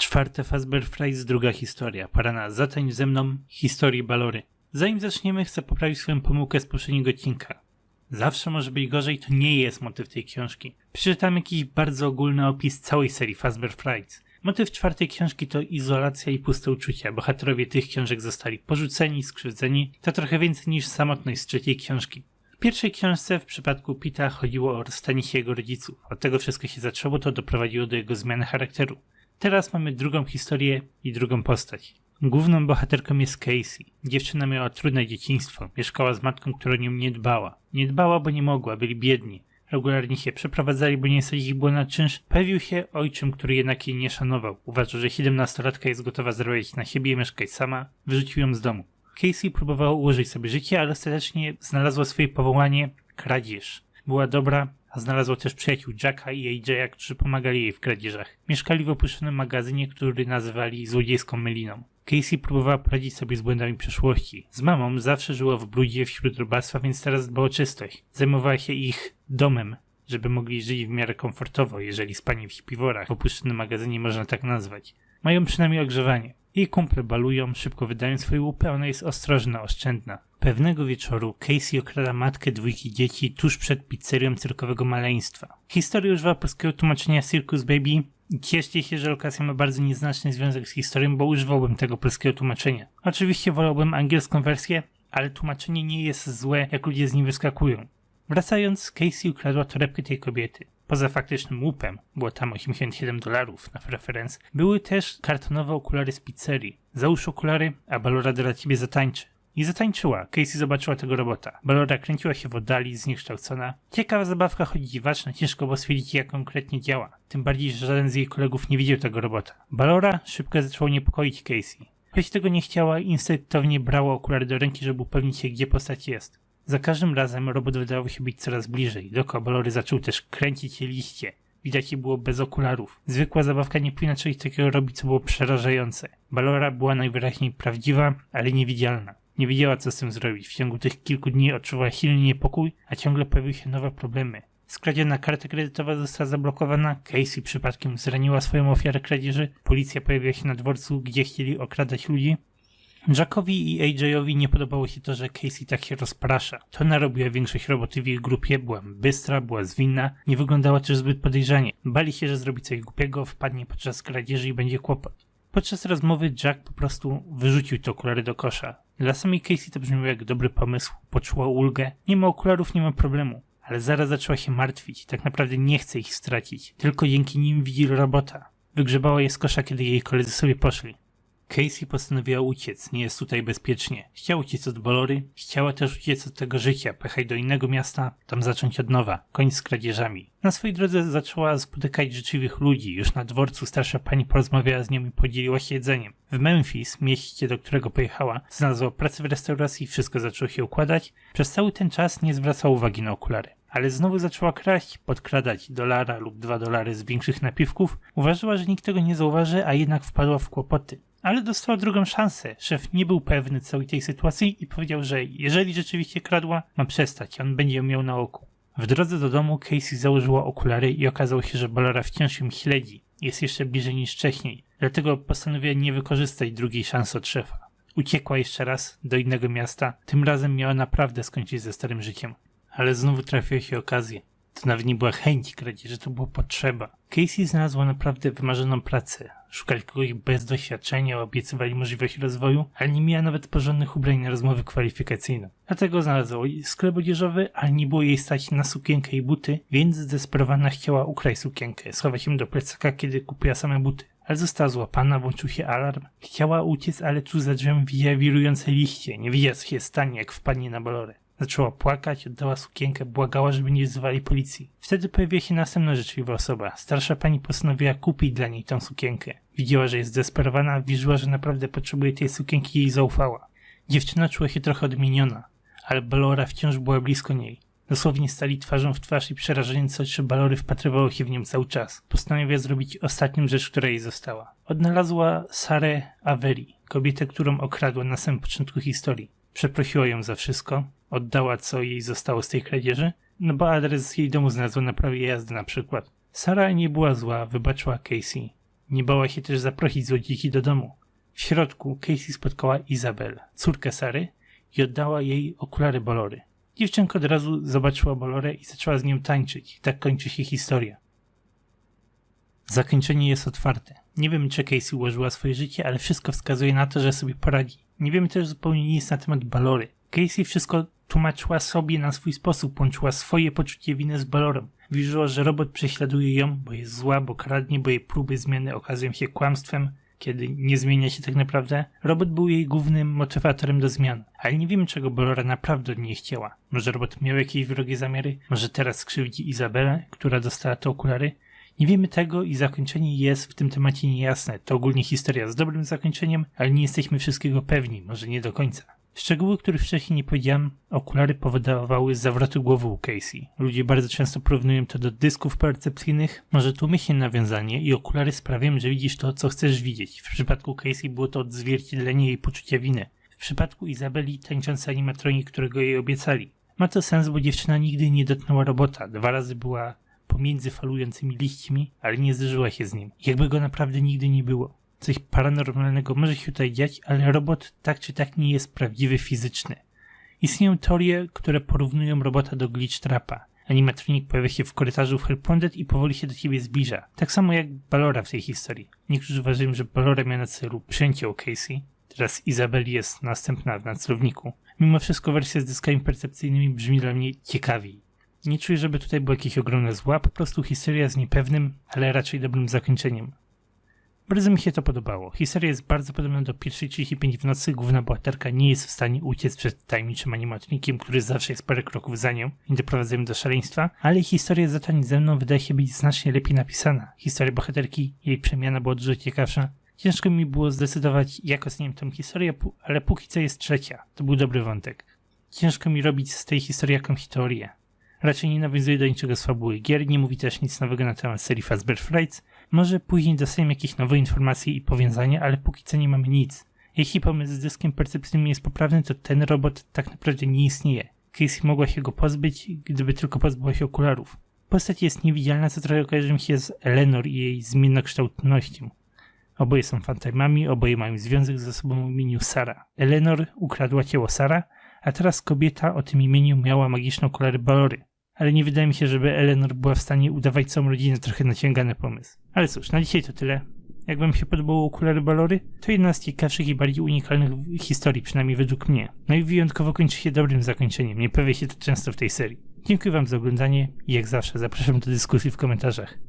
Czwarte Fazbear Fries, druga historia. Pora na Zatańcz ze mną historii Balory. Zanim zaczniemy, chcę poprawić swoją pomyłkę z poprzedniego odcinka. Zawsze może być gorzej, to nie jest motyw tej książki. Przeczytam jakiś bardzo ogólny opis całej serii Fazbear Fries. Motyw czwartej książki to izolacja i puste uczucia. Bohaterowie tych książek zostali porzuceni, skrzywdzeni. To trochę więcej niż samotność z trzeciej książki. W pierwszej książce w przypadku Pita chodziło o rozstanie się jego rodziców. Od tego wszystko się zaczęło, to doprowadziło do jego zmiany charakteru. Teraz mamy drugą historię i drugą postać. Główną bohaterką jest Casey. Dziewczyna miała trudne dzieciństwo. Mieszkała z matką, która o nią nie dbała. Nie dbała, bo nie mogła, byli biedni. Regularnie się przeprowadzali, bo nie stać ich było na czynsz. Pojawił się ojczym, który jednak jej nie szanował. Uważał, że 17-latka jest gotowa zarabiać na siebie i mieszkać sama. Wyrzucił ją z domu. Casey próbowała ułożyć sobie życie, ale ostatecznie znalazła swoje powołanie – kradzież. Była dobra, a znalazła też przyjaciół Jacka i AJ'a, którzy pomagali jej w kradzieżach. Mieszkali w opuszczonym magazynie, który nazywali złodziejską myliną. Casey próbowała poradzić sobie z błędami przeszłości. Z mamą zawsze żyła w brudzie wśród robactwa, więc teraz dba o czystość. Zajmowała się ich domem, żeby mogli żyć w miarę komfortowo, jeżeli spanie w śpiworach w opuszczonym magazynie można tak nazwać. Mają przynajmniej ogrzewanie. Jej kumple balują, szybko wydają swoje łupy, a ona jest ostrożna, oszczędna. Pewnego wieczoru Casey okrada matkę dwójki dzieci tuż przed pizzerią cyrkowego maleństwa. Historia używa polskiego tłumaczenia Circus Baby i cieszcie się, że lokacja ma bardzo nieznaczny związek z historią, bo używałbym tego polskiego tłumaczenia. Oczywiście wolałbym angielską wersję, ale tłumaczenie nie jest złe, jak ludzie z nim wyskakują. Wracając, Casey ukradła torebkę tej kobiety. Poza faktycznym łupem, było tam $87 na referenc, były też kartonowe okulary z pizzerii. Załóż okulary, a Balora dla ciebie zatańczy. I zatańczyła. Casey zobaczyła tego robota. Balora kręciła się w oddali, zniekształcona. Ciekawa zabawka, choć dziwaczna, ciężko było stwierdzić, jak konkretnie działa. Tym bardziej, że żaden z jej kolegów nie widział tego robota. Balora szybko zaczęła niepokoić Casey. Choć tego nie chciała, instynktownie brała okulary do ręki, żeby upewnić się, gdzie postać jest. Za każdym razem robot wydawał się być coraz bliżej. Dookoła Balory zaczął też kręcić się liście. Widać je było bez okularów. Zwykła zabawka nie powinna czegoś takiego robić, co było przerażające. Balora była najwyraźniej prawdziwa, ale niewidzialna. Nie wiedziała, co z tym zrobić. W ciągu tych kilku dni odczuwała silny niepokój, a ciągle pojawiły się nowe problemy. Skradziona karta kredytowa została zablokowana, Casey przypadkiem zraniła swoją ofiarę kradzieży, policja pojawiła się na dworcu, gdzie chcieli okradać ludzi. Jackowi i AJ'owi nie podobało się to, że Casey tak się rozprasza. To ona robiła większość roboty w ich grupie, była bystra, była zwinna, nie wyglądała też zbyt podejrzanie. Bali się, że zrobi coś głupiego, wpadnie podczas kradzieży i będzie kłopot. Podczas rozmowy Jack po prostu wyrzucił te okulary do kosza. Dla samej Casey to brzmiało jak dobry pomysł, poczuła ulgę. Nie ma okularów, nie ma problemu. Ale zaraz zaczęła się martwić, tak naprawdę nie chce ich stracić. Tylko dzięki nim widzi robota. Wygrzebała je z kosza, kiedy jej koledzy sobie poszli. Casey postanowiła uciec, nie jest tutaj bezpiecznie. Chciała uciec od Balory, chciała też uciec od tego życia, pojechać do innego miasta, tam zacząć od nowa, koniec z kradzieżami. Na swojej drodze zaczęła spotykać życzliwych ludzi, już na dworcu starsza pani porozmawiała z nią i podzieliła się jedzeniem. W Memphis, mieście, do którego pojechała, znalazła pracę w restauracji, wszystko zaczęło się układać. Przez cały ten czas nie zwracała uwagi na okulary. Ale znowu zaczęła kraść, podkradać $1 lub $2 z większych napiwków. Uważała, że nikt tego nie zauważy, a jednak wpadła w kłopoty. Ale dostała drugą szansę. Szef nie był pewny całej tej sytuacji i powiedział, że jeżeli rzeczywiście kradła, ma przestać, on będzie ją miał na oku. W drodze do domu Casey założyła okulary i okazało się, że Balora wciąż ją śledzi. Jest jeszcze bliżej niż wcześniej. Dlatego postanowiła nie wykorzystać drugiej szansy od szefa. Uciekła jeszcze raz do innego miasta. Tym razem miała naprawdę skończyć ze starym życiem. Ale znowu trafiła się okazja. To nawet nie była chęć kradzieży, to była potrzeba. Casey znalazła naprawdę wymarzoną pracę. Szukali kogoś bez doświadczenia, obiecywali możliwość rozwoju, ale nie miała nawet porządnych ubrań na rozmowę kwalifikacyjną. Dlatego znalazła sklep odzieżowy, ale nie było jej stać na sukienkę i buty, więc zdesperowana chciała ukraść sukienkę, schować ją do plecaka, kiedy kupiła same buty. Ale została złapana, włączył się alarm. Chciała uciec, ale tu za drzwiami widziała wirujące liście. Nie wiedziała, co się stanie, jak wpadnie na Balorę. Zaczęła płakać, oddała sukienkę, błagała, żeby nie wzywali policji. Wtedy pojawiła się następna życzliwa osoba. Starsza pani postanowiła kupić dla niej tą sukienkę. Widziała, że jest zdesperowana, wierzyła, że naprawdę potrzebuje tej sukienki i jej zaufała. Dziewczyna czuła się trochę odmieniona, ale Balora wciąż była blisko niej. Dosłownie stali twarzą w twarz i przerażające oczy Balory wpatrywało się w nią cały czas. Postanowiła zrobić ostatnią rzecz, która jej została. Odnalazła Sarę Avery, kobietę, którą okradła na samym początku historii. Przeprosiła ją za wszystko, oddała co jej zostało z tej kradzieży, no bo adres jej domu znalazła na prawie jazdy na przykład. Sara nie była zła, wybaczyła Casey. Nie bała się też zaprosić złodziejki do domu. W środku Casey spotkała Izabel, córkę Sary, i oddała jej okulary Balory. Dziewczynka od razu zobaczyła Balorę i zaczęła z nią tańczyć. Tak kończy się historia. Zakończenie jest otwarte. Nie wiemy, czy Casey ułożyła swoje życie, ale wszystko wskazuje na to, że sobie poradzi. Nie wiemy też zupełnie nic na temat Balory. Casey wszystko tłumaczyła sobie na swój sposób, łączyła swoje poczucie winy z Balorą. Wierzyła, że robot prześladuje ją, bo jest zła, bo kradnie, bo jej próby zmiany okazują się kłamstwem, kiedy nie zmienia się tak naprawdę. Robot był jej głównym motywatorem do zmian, ale nie wiemy, czego Balora naprawdę od niej chciała. Może robot miał jakieś wrogie zamiary? Może teraz skrzywdzi Izabelę, która dostała te okulary? Nie wiemy tego i zakończenie jest w tym temacie niejasne. To ogólnie historia z dobrym zakończeniem, ale nie jesteśmy wszystkiego pewni, może nie do końca. Szczegóły, których wcześniej nie powiedziałem, okulary powodowały zawroty głowy u Casey. Ludzie bardzo często porównują to do dysków percepcyjnych. Może tu umyślne nawiązanie i okulary sprawiają, że widzisz to, co chcesz widzieć. W przypadku Casey było to odzwierciedlenie jej poczucia winy. W przypadku Izabeli tańczący animatronik, którego jej obiecali. Ma to sens, bo dziewczyna nigdy nie dotknęła robota. 2 razy była pomiędzy falującymi liśćmi, ale nie zderzyła się z nim. Jakby go naprawdę nigdy nie było. Coś paranormalnego może się tutaj dziać, ale robot tak czy tak nie jest prawdziwy fizyczny. Istnieją teorie, które porównują robota do glitch trapa. Animatronik pojawia się w korytarzu w Hellpointed i powoli się do ciebie zbliża. Tak samo jak Balora w tej historii. Niektórzy uważają, że Balora miała na celu przyjęcie Casey. Teraz Izabel jest następna na celowniku. Mimo wszystko wersja z dyskami percepcyjnymi brzmi dla mnie ciekawiej. Nie czuję, żeby tutaj było jakieś ogromne zła, po prostu historia z niepewnym, ale raczej dobrym zakończeniem. Bardzo mi się to podobało. Historia jest bardzo podobna do 1:35 w nocy. Główna bohaterka nie jest w stanie uciec przed tajemniczym animatronikiem, który zawsze jest parę kroków za nią i doprowadza ją do szaleństwa, ale historia Zatań ze mną wydaje się być znacznie lepiej napisana. Historia bohaterki, jej przemiana była dużo ciekawsza. Ciężko mi było zdecydować, jak oceniam tę historię, ale póki co jest trzecia. To był dobry wątek. Ciężko mi robić z tej historii jakąś teorię. Raczej nie nawiązuje do niczego z fabuły gier, nie mówi też nic nowego na temat serii Fazbear Frights. Może później dostajemy jakieś nowe informacje i powiązania, ale póki co nie mamy nic. Jeśli pomysł z dyskiem percepcyjnym jest poprawny, to ten robot tak naprawdę nie istnieje. Casey mogła się go pozbyć, gdyby tylko pozbyła się okularów. Postać jest niewidzialna, co trochę kojarzy mi się z Eleanor i jej zmiennokształtnością. Oboje są fantasmami, oboje mają związek ze sobą o imieniu Sara. Eleanor ukradła ciało Sara, a teraz kobieta o tym imieniu miała magiczne okulary Balory. Ale nie wydaje mi się, żeby Eleanor była w stanie udawać całą rodzinę, trochę naciągany pomysł. Ale cóż, na dzisiaj to tyle. Jak wam się podobało okulary Balory, to jedna z ciekawszych i bardziej unikalnych historii, przynajmniej według mnie. No i wyjątkowo kończy się dobrym zakończeniem, nie pojawia się to często w tej serii. Dziękuję wam za oglądanie i jak zawsze zapraszam do dyskusji w komentarzach.